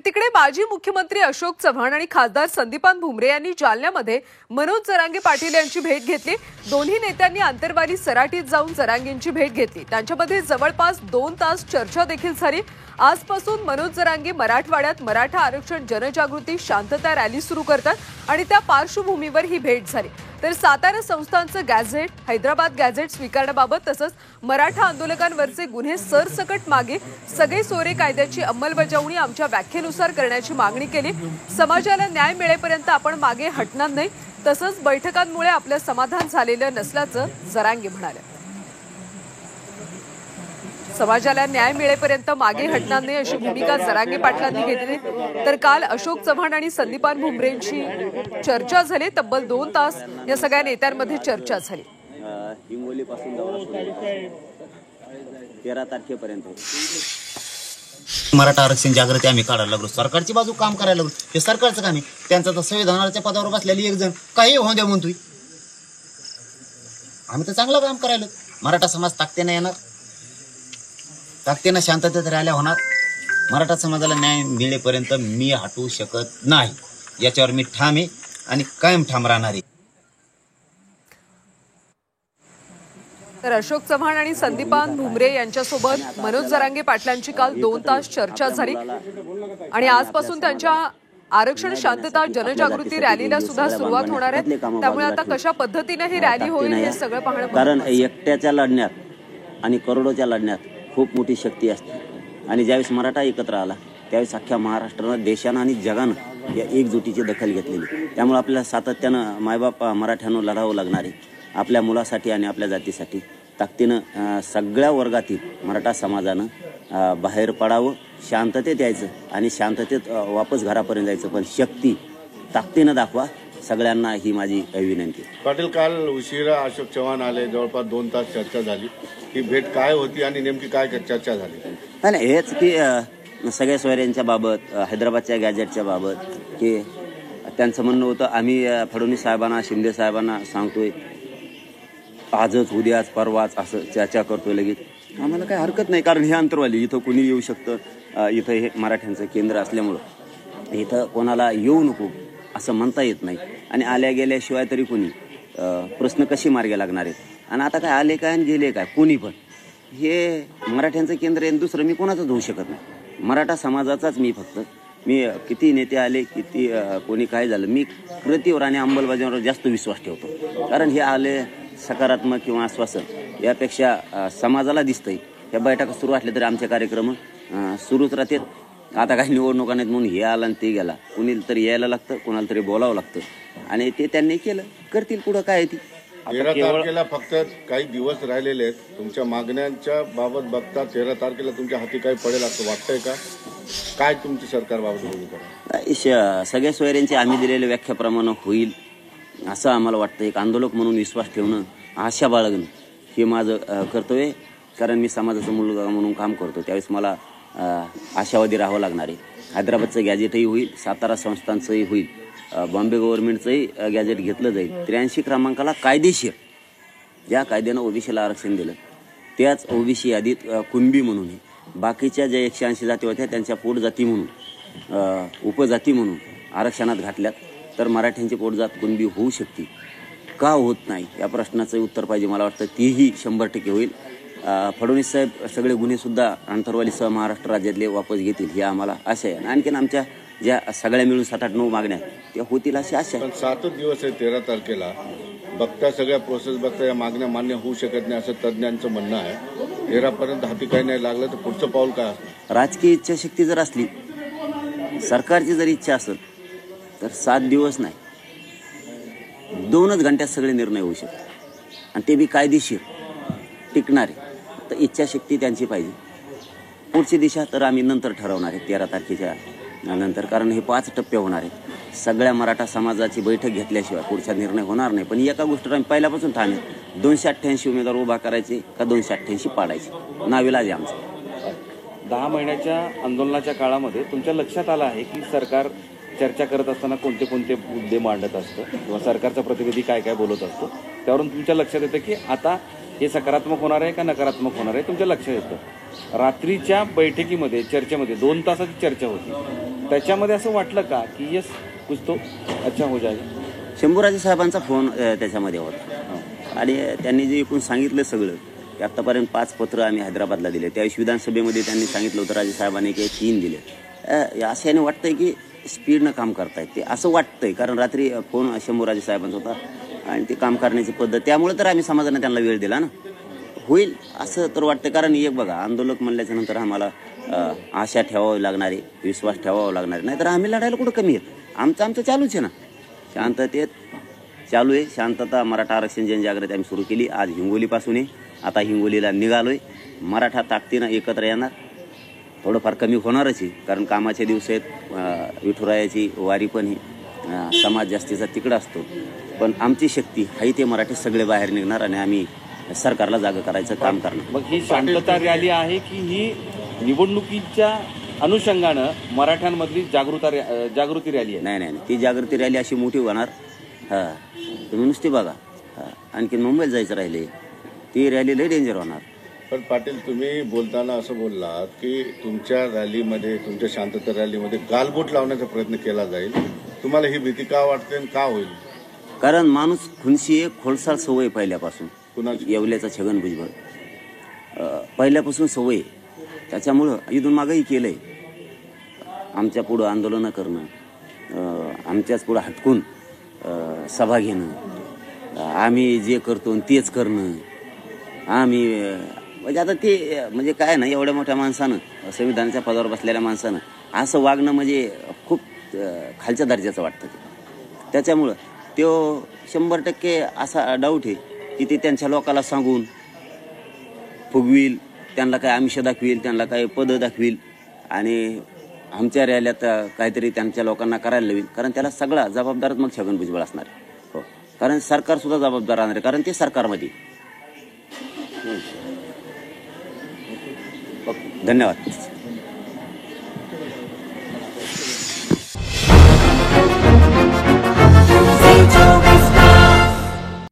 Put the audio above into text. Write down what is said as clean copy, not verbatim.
तिकडे माजी मुख्यमंत्री अशोक चव्हाण आणि खासदार संदीपान भुमरे यांनी जालन्यामध्ये मनोज जरांगे पाटील यांची भेट घेतली। दोन्ही नेत्यांनी आंतरवाली सराटीत जाऊन जरांगेंची भेट घेतली। त्यांच्यामध्ये जवळपास 2 तास चर्चा देखील झाली। आजपासून मनोज जरांगे मराठवाड्यात मराठा आरक्षण जनजागृती शांतता रॅली सुरू करतात आणि त्या पार्श्वभूमीवर ही भेट झाली। तर सातारा संस्थांचं गॅझेट, हैदराबाद गॅझेट स्वीकारण्याबाबत तसंच मराठा आंदोलकांवरचे गुन्हे सरसकट मागे सगळे सोयरे कायद्याची अंमलबजावणी आमच्या व्याख्येनुसार करण्याची मागणी केली। समाजाला न्याय मिळेपर्यंत आपण मागे हटणार नाही, तसंच बैठकांमुळे आपलं समाधान झालेलं नसल्याचं जरांगे म्हणाले। समाजाला न्याय मिळेपर्यंत मागे हटणार नाही अशी भूमिका जरांगे पाटलांनी घेतली। तर काल अशोक चव्हाण आणि संदीपान भुमरेंची चर्चा झाली। तब्बल 2 तास या सगळ्या नेत्यांमध्ये चर्चा झाली। हिंगोलीपासून 13 तारखेपर्यंत मराठा आरक्षण जागृती आम्ही काढायला लागलो। सरकारची बाजू काम करायला लागलो। हे सरकारचं काम आहे। त्यांचा तर संविधानाच्या पदावर बसलेली एक जण काही होऊ द्या म्हणतोय। आम्ही तर चांगलं काम करायला। मराठा समाज ताकदीने येणार, ताकदीने शांततेत रॅल्या होणार। मराठा समाजाला न्याय मिळेपर्यंत मी हटू शकत नाही, याच्यावर मी ठाम आहे आणि कायम ठाम राहणार आहे। तर अशोक चव्हाण आणि संदीपान भुमरे यांच्यासोबत मनोज जरांगे पाटलांची काल 2 तास चर्चा झाली आणि आजपासून त्यांच्या आरक्षण शांतता जनजागृती रॅलीला सुद्धा सुरुवात होणार आहे। त्यामुळे आता कशा पद्धतीने ही रॅली होईल हे सगळं पाहणं, कारण एकट्याच्या लढण्यात आणि करोडोच्या लढण्यात खूप मोठी शक्ती असते आणि ज्यावेळेस मराठा एकत्र आला त्यावेळेस अख्ख्या महाराष्ट्रानं, देशानं आणि जगानं या एकजुटीची दखल घेतलेली। त्यामुळे आपल्याला सातत्यानं मायबाप मराठ्यानं लढावं लागणार आहे। आपल्या मुलासाठी आणि आपल्या जातीसाठी ताकदीनं सगळ्या वर्गातील मराठा समाजानं बाहेर पडावं, शांततेत यायचं आणि शांततेत वापस घरापर्यंत जायचं। पण शक्ती ताकदीनं दाखवा, सगळ्यांना ही माझी विनंती। पाटील, काल उशिरा अशोक चव्हाण आले, जवळपास 2 तास चर्चा झाली। ही भेट काय होती आणि नेमकी काय चर्चा झाली? नाही, हेच की सगळ्या सोयऱ्यांच्या बाबत, हैदराबादच्या गॅजेटच्या बाबत, की त्यांचं म्हणणं होतं आम्ही फडणवीस साहेबांना, शिंदे साहेबांना सांगतोय आजच, उद्याच, परवाच असं चर्चा करतोय लगेच। आम्हाला काही हरकत नाही, कारण हे अंतरवाली इथं कोणी येऊ शकतं। इथं हे मराठ्यांचं केंद्र असल्यामुळं इथं कोणाला येऊ नको असं म्हणता येत नाही आणि आल्या गेल्याशिवाय तरी कोणी प्रश्न कशी मार्गी लागणार आहेत। आणि आता काय आले काय आणि गेले काय, कोणी पण हे मराठ्यांचं केंद्र आहे, दुसरं मी कोणाचंच होऊ शकत नाही। मराठा समाजाचाच मी किती नेते आले, किती कोणी काय झालं, मी कृतीवर आणि अंमलबजावणीवर जास्त विश्वास ठेवतो। कारण हे आले सकारात्मक किंवा आश्वासन यापेक्षा समाजाला दिसतंय। या बैठका सुरू असल्या तरी आमचे कार्यक्रम सुरूच राहतात। आता काही निवडणुका नाहीत म्हणून हे आला आणि ते गेला, कुणी तरी यायला लागतं, कोणाला तरी बोलावं लागतं आणि ते त्यांनी केलं, करतील पुढं काय ती। 13 तारखेला फक्त काही दिवस राहिलेले आहेत। तुमच्या मागण्यांच्या बाबत बघता 13 तारखेला तुमच्या हाती काही पडेल असं वाटतंय का? काय तुमची सरकारबाबत भूमिका? सगळ्या सोयऱ्यांची आम्ही दिलेल्या व्याख्याप्रमाणे होईल असं आम्हाला वाटतं। एक आंदोलक म्हणून विश्वास ठेवणं, आशा बाळगणं हे माझं कर्तव्य आहे। कारण मी समाजाचा मुलगा म्हणून काम करतो, त्यावेळेस मला आशावादी राहावं लागणार आहे। हैदराबादचं गॅजेटही होईल, सातारा संस्थांचंही होईल, बॉम्बे गव्हर्नमेंटचंही गॅजेट घेतलं जाईल। 83 क्रमांकाला कायदेशीर ज्या कायद्यानं ओबीसीला आरक्षण दिलं त्याच ओबीसी यादीत कुणबी म्हणून, बाकीच्या ज्या 180 जाती होत्या त्यांच्या पोटजाती म्हणून, उपजाती म्हणून आरक्षणात घातल्यात। तर मराठ्यांची पोटजात कुणबी होऊ शकते का होत नाही या प्रश्नाचं उत्तर पाहिजे। मला वाटतं तीही 100% होईल। फडणवीस साहेब सगळे गुन्हे सुद्धा आंतरवालीसह महाराष्ट्र राज्यातले वापस घेतील ही आम्हाला आशा आहे। आणखीन आमच्या ज्या सगळ्या मिळून 7-8-9 मागण्या त्या होतील अशी आशा आहे। 7 दिवस आहे 13 तारखेला, बघता सगळ्या प्रोसेस बघता या मागण्या मान्य होऊ शकत नाही असं तज्ज्ञांचं म्हणणं आहे। 13 पर्यंत हाती काही नाही लागलं तर पुढचं पाऊल काय असणार? राजकीय इच्छाशक्ती जर असली, सरकारची जर इच्छा असेल तर 7 दिवस नाही, 2च घंट्यात सगळे निर्णय होऊ शकतात आणि ते बी कायदेशीर टिकणारे। तर इच्छाशक्ती त्यांची पाहिजे। पुढची दिशा तर आम्ही नंतर ठरवणार आहे 13 तारखेच्या नंतर, कारण हे 5 टप्पे होणार आहेत। सगळ्या मराठा समाजाची बैठक घेतल्याशिवाय पुढचा निर्णय होणार नाही। पण एका गोष्टीवर आम्ही पहिल्यापासून ठाम आहे, 288 उमेदवार उभा करायचे का 288 पाडायचे, नाविलाज आहे आमचं। 10 महिन्याच्या आंदोलनाच्या काळामध्ये तुमच्या लक्षात आलं आहे की सरकार चर्चा करत असताना कोणते कोणते मुद्दे मांडत असतं किंवा सरकारचा प्रतिनिधी काय काय बोलत असतो, त्यावरून तुमच्या लक्षात येतं की आता हे सकारात्मक होणार आहे का नकारात्मक होणार आहे तुमच्या लक्षात येतं। रात्रीच्या बैठकीमध्ये चर्चेमध्ये 2 तासाची चर्चा होती, त्याच्यामध्ये असं वाटलं का की येस कुछ तो अच्छा हो जाएगा? शंभूराजे साहेबांचा फोन त्याच्यामध्ये होता आणि त्यांनी जे एकूण सांगितलं सगळं की आत्तापर्यंत 5 पत्र आम्ही हैदराबादला दिले, त्यावेळी विधानसभेमध्ये त्यांनी सांगितलं होतं राजे साहेबांनी की 3 दिले. अशाने वाटतंय की स्पीडनं काम करतायत ते, असं वाटतंय. कारण रात्री फोन शंभूराजे साहेबांचा होता आणि ते काम करण्याची पद्धत, त्यामुळे तर आम्ही समाजाने त्यांना वेळ दिला ना. होईल असं तर वाटतं. कारण एक बघा, आंदोलक म्हणल्याच्या नंतर आम्हाला आशा ठेवावी लागणारी, विश्वास ठेवावा लागणार, नाहीतर आम्ही लढायला कुठं कमी आहे. आमचं चालूच आहे ना, शांततेत चालू आहे. शांतता मराठा आरक्षण जनजागृती आम्ही सुरू केली आज हिंगोलीपासून आहे. आता हिंगोलीला निघालोय. मराठा ताकदीनं एकत्र येणार. थोडंफार कमी होणारच आहे, कारण कामाचे दिवस आहेत. विठुरायाची वारी पण ही समाज जास्तीचा तिकडं असतो, पण आमची शक्ती हाही ते मराठी सगळे बाहेर निघणार आणि आम्ही सरकारला जागा करायचं काम करणार. मग ही शांतता रॅली आहे की ही निवडणुकीच्या अनुषंगानं मराठ्यांमधली जागृती रॅली आहे? नाही, ती जागृती रॅली अशी मोठी होणार. तुम्ही नुसती बघा. आणखी मुंबईला जायचं राहिले, ती रॅली लय डेंजर होणार. पण पाटील, तुम्ही बोलताना असं बोललात की तुमच्या रॅलीमध्ये, तुमच्या शांतता रॅलीमध्ये गालबोट लावण्याचा प्रयत्न केला जाईल. तुम्हाला ही भीती का वाटते आणि का होईल? कारण माणूस खुनशी आहे, खोलसाळ सवय पहिल्यापासून. कुणाची? येवल्याचा छगन भुजबळ पहिल्यापासून सवय, त्याच्यामुळं इथून मागंही केलंय. आमच्या पुढं आंदोलनं करणं, आमच्याच पुढं हटकून सभा घेणं, आम्ही जे करतो तेच करणं. आम्ही म्हणजे आता ते म्हणजे काय ना, एवढ्या मोठ्या माणसानं, संविधानाच्या पदावर बसलेल्या माणसानं असं वागणं म्हणजे खूप खालच्या दर्जाचं वाटतं ते. त्याच्यामुळं तो 100% असा डाऊट आहे की ते त्यांच्या लोकाला सांगून फुगविल, त्यांना काय आमिष दाखविल, त्यांना काय पदं दाखविल आणि आमच्या रॅल्यात काहीतरी त्यांच्या लोकांना करायला लावेल. कारण त्याला सगळा जबाबदारच मग छगन भुजबळ असणार आहे. हो, कारण सरकार सुद्धा जबाबदार राहणार आहे, कारण ते सरकारमध्ये. धन्यवाद.